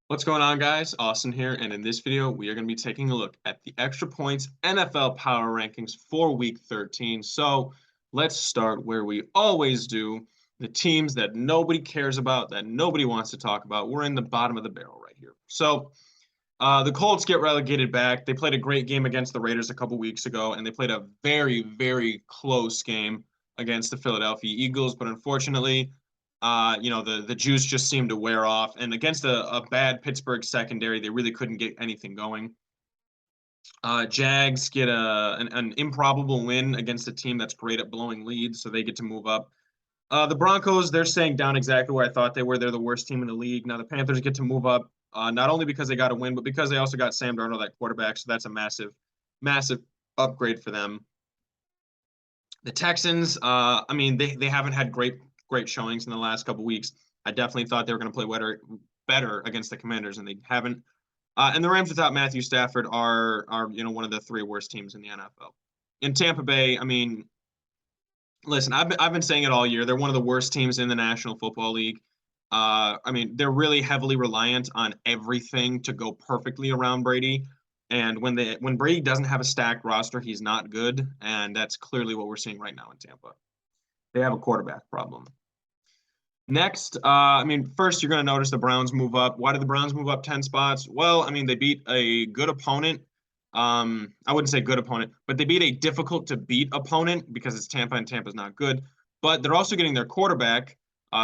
What's going on, guys? Austin here, and in this video, we are going to be taking a look at the Extra Points NFL Power Rankings for Week 13. So let's start where we always do, the teams that nobody cares about, that nobody wants to talk about. We're in the bottom of the barrel right here. So the Colts get relegated back. They played a great game against the Raiders a couple weeks ago, and they played a very, very close game against the Philadelphia Eagles. But unfortunately, the juice just seemed to wear off. And against a bad Pittsburgh secondary, they really couldn't get anything going. Jags get an improbable win against a team that's great at blowing leads, so they get to move up. The Broncos, they're staying down exactly where I thought they were. They're the worst team in the league. Now the Panthers get to move up, not only because they got a win, but because they also got Sam Darnold at quarterback. So that's a massive, massive upgrade for them. The Texans, they haven't had great showings in the last couple weeks. I definitely thought they were going to play better against the Commanders, and they haven't. And the Rams without Matthew Stafford are one of the three worst teams in the NFL. In Tampa Bay, listen, I've been saying it all year. They're one of the worst teams in the National Football League. They're really heavily reliant on everything to go perfectly around Brady. And when Brady doesn't have a stacked roster, he's not good. And that's clearly what we're seeing right now in Tampa. They have a quarterback problem. Next, first you're going to notice the Browns move up. Why did the Browns move up 10 spots? Well, they beat a good opponent. I wouldn't say good opponent, but they beat a difficult to beat opponent because it's Tampa and Tampa's not good. But they're also getting their quarterback,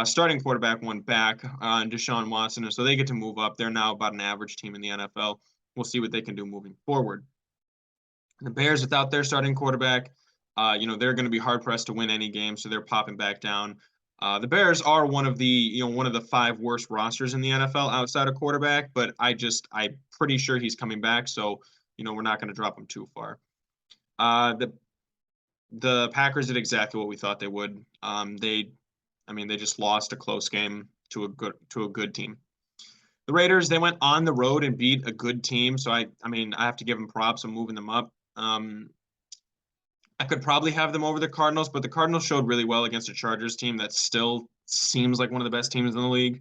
starting quarterback one back, Deshaun Watson. And so they get to move up. They're now about an average team in the NFL. We'll see what they can do moving forward. The Bears, without their starting quarterback, they're going to be hard pressed to win any game, so they're popping back down. The Bears are one of the five worst rosters in the NFL outside of quarterback, but I'm pretty sure he's coming back, so we're not going to drop him too far. The Packers did exactly what we thought they would. They just lost a close game to a good team. The Raiders, they went on the road and beat a good team, so I have to give them props. I'm moving them up. I could probably have them over the Cardinals, but the Cardinals showed really well against a Chargers team that still seems like one of the best teams in the league.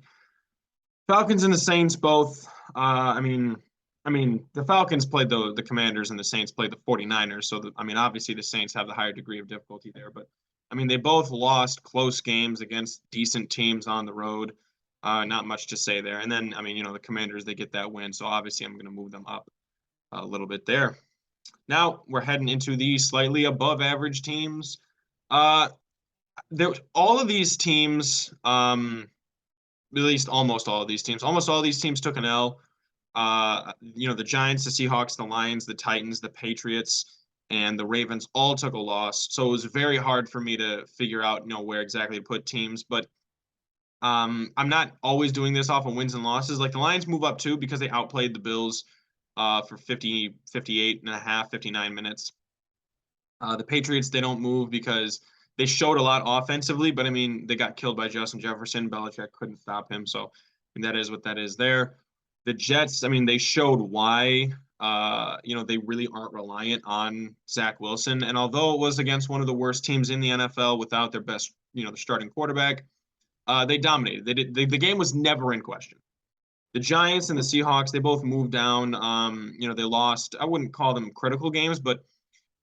Falcons and the Saints both. The Falcons played the Commanders and the Saints played the 49ers. So, obviously the Saints have the higher degree of difficulty there. But, they both lost close games against decent teams on the road. Not much to say there. And then, the Commanders, they get that win. So, obviously, I'm going to move them up a little bit there. Now we're heading into the slightly above average teams. All of these teams, at least almost all of these teams took an L. The Giants, the Seahawks, the Lions, the Titans, the Patriots, and the Ravens all took a loss. So it was very hard for me to figure out, where exactly to put teams. But I'm not always doing this off of wins and losses. Like the Lions move up too because they outplayed the Bills for 50, 58 and a half, 59 minutes. The Patriots, they don't move because they showed a lot offensively, but they got killed by Justin Jefferson. Belichick couldn't stop him. So that is what that is there. The Jets, they showed why, they really aren't reliant on Zach Wilson. And although it was against one of the worst teams in the NFL without their best, the starting quarterback, they dominated. The game was never in question. The Giants and the Seahawks, they both moved down. They lost. I wouldn't call them critical games, but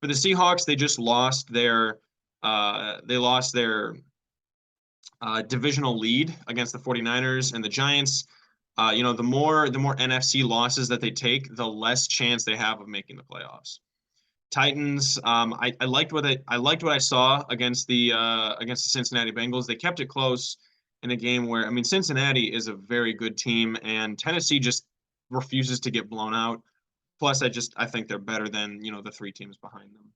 for the Seahawks, they just lost their divisional lead against the 49ers. And the Giants, the more NFC losses that they take, the less chance they have of making the playoffs. Titans, I liked what I saw against the Cincinnati Bengals. They kept it close in a game where, Cincinnati is a very good team and Tennessee just refuses to get blown out. Plus, I think they're better than, the three teams behind them.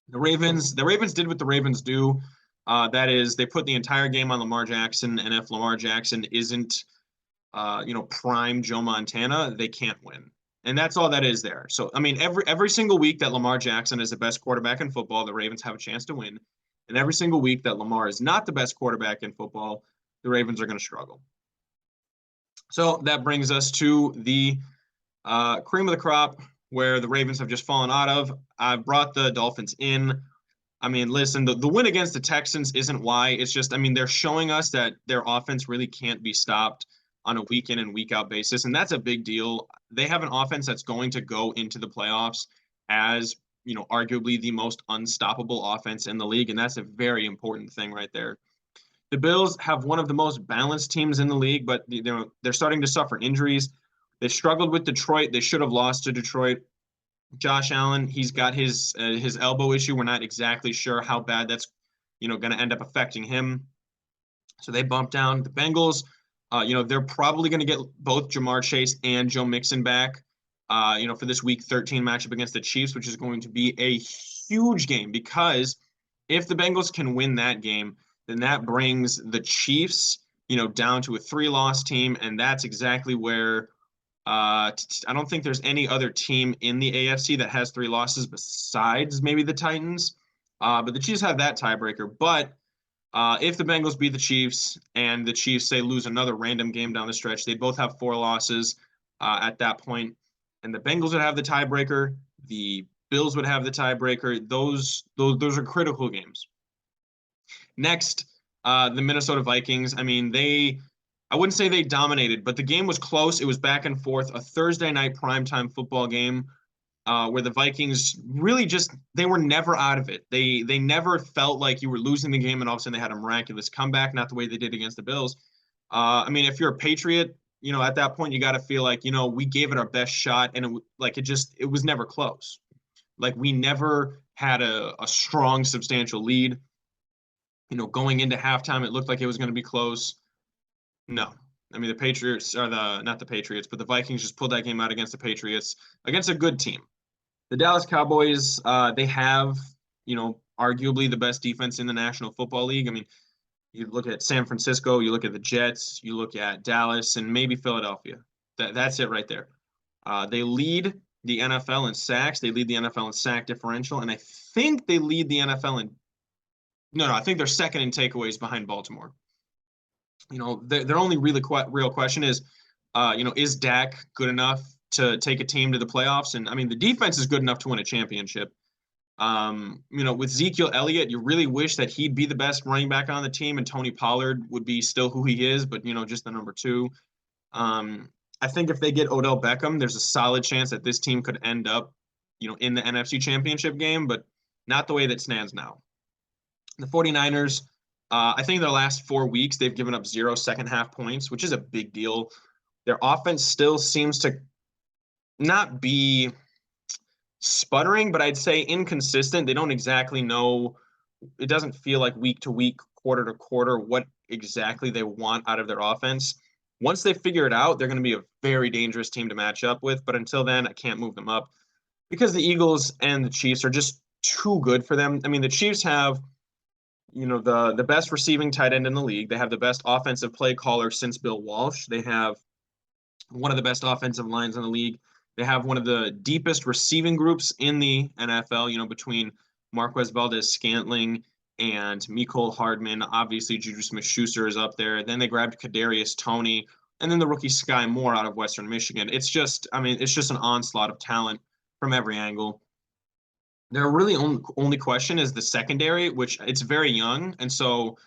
The Ravens did what the Ravens do. That is, they put the entire game on Lamar Jackson, and if Lamar Jackson isn't, prime Joe Montana, they can't win. And that's all that is there. So, every single week that Lamar Jackson is the best quarterback in football, the Ravens have a chance to win. And every single week that Lamar is not the best quarterback in football, the Ravens are going to struggle. So that brings us to the cream of the crop where the Ravens have just fallen out of. I've brought the Dolphins in. Listen, the win against the Texans isn't why. It's just, they're showing us that their offense really can't be stopped. on a week in and week out basis. And that's a big deal. They have an offense that's going to go into the playoffs as, arguably the most unstoppable offense in the league. And that's a very important thing right there. The Bills have one of the most balanced teams in the league, but they're starting to suffer injuries. They struggled with Detroit. They should have lost to Detroit. Josh Allen, he's got his elbow issue. We're not exactly sure how bad that's going to end up affecting him. So they bumped down. The Bengals, they're probably going to get both Jamar Chase and Joe Mixon back, for this Week 13 matchup against the Chiefs, which is going to be a huge game because if the Bengals can win that game, then that brings the Chiefs, down to a 3-loss team, and that's exactly where I don't think there's any other team in the AFC that has 3 losses besides maybe the Titans. But the Chiefs have that tiebreaker. But if the Bengals beat the Chiefs and the Chiefs, say, lose another random game down the stretch, they both have 4 losses at that point. And the Bengals would have the tiebreaker. The Bills would have the tiebreaker. Those are critical games. Next, the Minnesota Vikings. I mean, I wouldn't say they dominated, but the game was close. It was back and forth, a Thursday night primetime football game where the Vikings really they were never out of it. They never felt like you were losing the game and all of a sudden they had a miraculous comeback, not the way they did against the Bills. I mean, if you're a Patriot, at that point you got to feel like, we gave it our best shot and it was never close. Like we never had a strong, substantial lead. Going into halftime, it looked like it was going to be close. No. I mean, the Patriots are not the Patriots, but the Vikings just pulled that game out against the Patriots, against a good team. The Dallas Cowboys, they have, arguably the best defense in the National Football League. I mean, you look at San Francisco, you look at the Jets, you look at Dallas, and maybe Philadelphia. That's it right there. They lead the NFL in sacks. They lead the NFL in sack differential, and I think they lead the NFL in no, I think they're second in takeaways behind Baltimore. Their only really real question is, is Dak good enough to take a team to the playoffs? And I mean, the defense is good enough to win a championship. With Ezekiel Elliott, you really wish that he'd be the best running back on the team and Tony Pollard would be still who he is, but, just the number 2. I think if they get Odell Beckham, there's a solid chance that this team could end up, in the NFC Championship game, but not the way that stands now. The 49ers, I think their last 4 weeks, they've given up 0 second-half points, which is a big deal. Their offense still seems to not be sputtering, but I'd say inconsistent. They don't exactly know. It doesn't feel like week to week, quarter to quarter, what exactly they want out of their offense. Once they figure it out, they're going to be a very dangerous team to match up with. But until then, I can't move them up because the Eagles and the Chiefs are just too good for them. I mean, the Chiefs have the best receiving tight end in the league. They have the best offensive play caller since Bill Walsh. They have one of the best offensive lines in the league. They have one of the deepest receiving groups in the NFL, between Marquez Valdes-Scantling and Mecole Hardman. Obviously, Juju Smith-Schuster is up there. Then they grabbed Kadarius Toney, and then the rookie Sky Moore out of Western Michigan. It's just an onslaught of talent from every angle. Their really only question is the secondary, which it's very young. And so,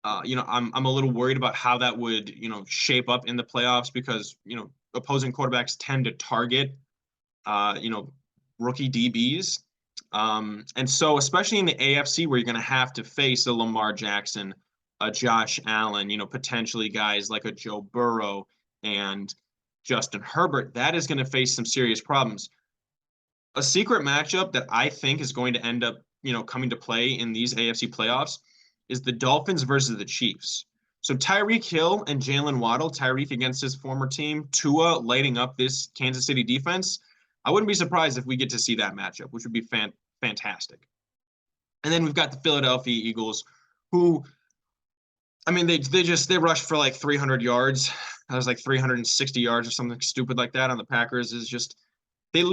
I'm a little worried about how that would, shape up in the playoffs because, opposing quarterbacks tend to target, rookie DBs. And so, especially in the AFC where you're going to have to face a Lamar Jackson, a Josh Allen, potentially guys like a Joe Burrow and Justin Herbert, that is going to face some serious problems. A secret matchup that I think is going to end up, coming to play in these AFC playoffs is the Dolphins versus the Chiefs. So Tyreek Hill and Jalen Waddle, Tyreek against his former team, Tua lighting up this Kansas City defense. I wouldn't be surprised if we get to see that matchup, which would be fantastic. And then we've got the Philadelphia Eagles, who, I mean, they rushed for like 300 yards. That was like 360 yards or something stupid like that on the Packers. Is just they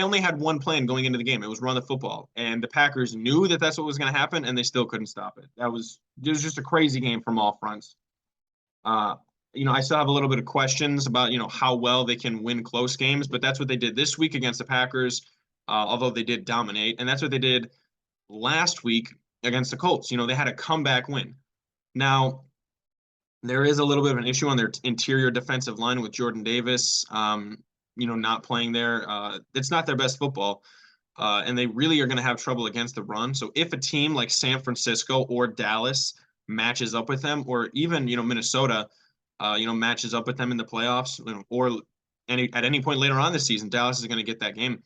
only had one plan going into the game. It was run the football. And the Packers knew that that's what was going to happen, and they still couldn't stop it. It was just a crazy game from all fronts. I still have a little bit of questions about, how well they can win close games, but that's what they did this week against the Packers, although they did dominate. And that's what they did last week against the Colts. They had a comeback win. Now, There is a little bit of an issue on their interior defensive line with Jordan Davis, not playing there. It's not their best football, and they really are going to have trouble against the run. So if a team like San Francisco or Dallas matches up with them, or even Minnesota, matches up with them in the playoffs, or at any point later on this season, Dallas is going to get that game.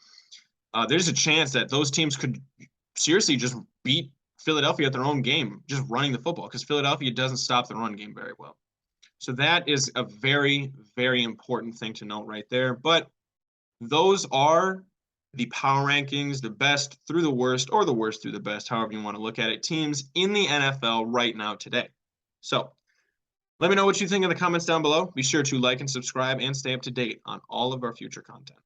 There's a chance that those teams could seriously just beat Philadelphia at their own game, just running the football, because Philadelphia doesn't stop the run game very well. So that is a very, very important thing to note right there. But those are the power rankings, the best through the worst, or the worst through the best, however you want to look at it, teams in the NFL right now today. So let me know what you think in the comments down below. Be sure to like and subscribe and stay up to date on all of our future content.